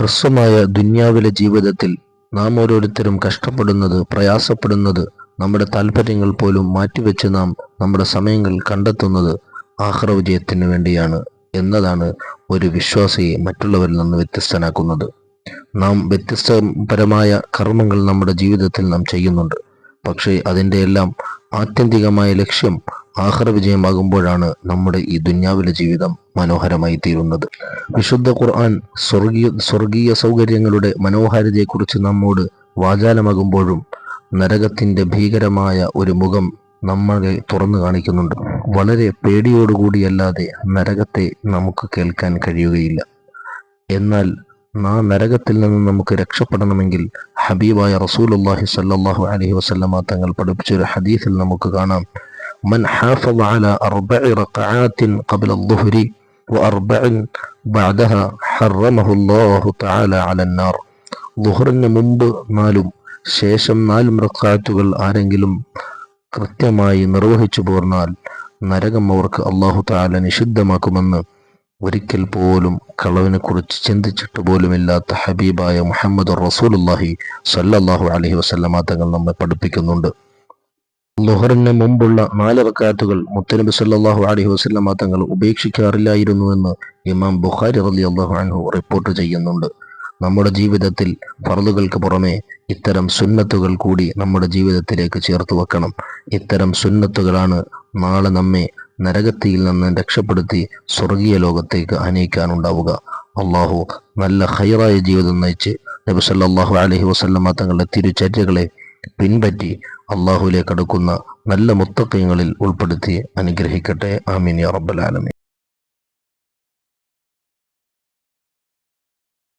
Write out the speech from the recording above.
ഹ്രസ്വമായ ദുന്യാവിലെ ജീവിതത്തിൽ നാം ഓരോരുത്തരും കഷ്ടപ്പെടുന്നത്, പ്രയാസപ്പെടുന്നത്, നമ്മുടെ താല്പര്യങ്ങൾ പോലും മാറ്റിവെച്ച് നാം നമ്മുടെ സമയങ്ങൾ കണ്ടെത്തുന്നത് ആഖിറ വിജയത്തിന് വേണ്ടിയാണ് എന്നതാണ് ഒരു വിശ്വാസിയെ മറ്റുള്ളവരിൽ നിന്ന് വ്യത്യസ്തനാക്കുന്നത്. നാം വ്യത്യസ്തപരമായ കർമ്മങ്ങൾ നമ്മുടെ ജീവിതത്തിൽ നാം ചെയ്യുന്നുണ്ട്. പക്ഷേ അതിൻ്റെ എല്ലാം ആത്യന്തികമായ ലക്ഷ്യം ആഖിറ വിജയമാകുമ്പോഴാണ് നമ്മുടെ ഈ ദുന്യാവിലെ ജീവിതം മനോഹരമായി തീരുന്നത്. വിശുദ്ധ ഖുർആൻ സ്വർഗീയ സൗകര്യങ്ങളുടെ മനോഹാരിതയെക്കുറിച്ച് നമ്മോട് വാചാലമാകുമ്പോഴും നരകത്തിന്റെ ഭീകരമായ ഒരു മുഖം നമ്മളെ തുറന്നു കാണിക്കുന്നുണ്ട്. വളരെ പേടിയോടുകൂടിയല്ലാതെ നരകത്തെ നമുക്ക് കേൾക്കാൻ കഴിയുകയില്ല. എന്നാൽ നരകത്തിൽ നിന്ന് നമുക്ക് രക്ഷപ്പെടണമെങ്കിൽ ഹബീബായ റസൂലുള്ളാഹി സ്വല്ലല്ലാഹു അലൈഹി വസല്ലമ തങ്ങൾ പഠിപ്പിച്ചൊരു ഹദീസിൽ നമുക്ക് കാണാം, മൻ ഹാഫള അലാ 4 റകഅാത്തിൻ ഖബ്ല അദ്ദുഹ്രി വ4 ബഅദഹ ഹറമഹുല്ലാഹു തആല അലന്നാർ. ളുഹറിന് മുമ്പ് 4 ശേഷം 4 റകഅത്തുകൾ ആരെങ്കിലും കൃത്യമായി നിർവഹിച്ചു പോർന്നാൽ നരകം അവർക്ക് അല്ലാഹു തആല നിഷിദ്ധമാക്കുമെന്ന് ഒരിക്കൽ പോലും കളവിനെ കുറിച്ച് ചിന്തിച്ചിട്ട് പോലുമില്ലാത്ത ഹബീബായ മുഹമ്മദ് റസൂലുള്ളാഹി സ്വല്ലല്ലാഹു അലൈഹി വസല്ലമ തങ്ങൾ നമ്മെ പഠിപ്പിക്കുന്നുണ്ട്. ളുഹറിന് മുമ്പുള്ള 4 റകഅത്തുകൾ മുത്തനബി സ്വല്ലല്ലാഹു അലൈഹി വസല്ലമ തങ്ങൾ ഉപേക്ഷിക്കാറില്ലായിരുന്നുവെന്ന് ഇമാം ബുഖാരി റളിയല്ലാഹു അൻഹു റിപ്പോർട്ട് ചെയ്യുന്നുണ്ട്. നമ്മുടെ ജീവിതത്തിൽ ഫർളുകൾക്ക് പുറമെ ഇത്തരം സുന്നത്തുകൾ കൂടി നമ്മുടെ ജീവിതത്തിലേക്ക് ചേർത്ത് വെക്കണം. ഇത്തരം സുന്നത്തുകളാണ് നാളെ നമ്മെ നരകത്തിയിൽ നിന്ന് രക്ഷപ്പെടുത്തി സ്വർഗീയ ലോകത്തേക്ക് ആനയിക്കാനുണ്ടാവുക. അള്ളാഹു നല്ല ഖൈറായ ജീവിതം നയിച്ച് നബി സല്ലല്ലാഹു അലൈഹി വസല്ലമ തങ്ങളുടെ തിരുചര്യകളെ പിൻപറ്റി അള്ളാഹുവിലേക്ക് അടുക്കുന്ന നല്ല മുത്തഖീങ്ങളിൽ ഉൾപ്പെടുത്തി അനുഗ്രഹിക്കട്ടെ. ആമീൻ യാ റബ്ബൽ ആലമീൻ.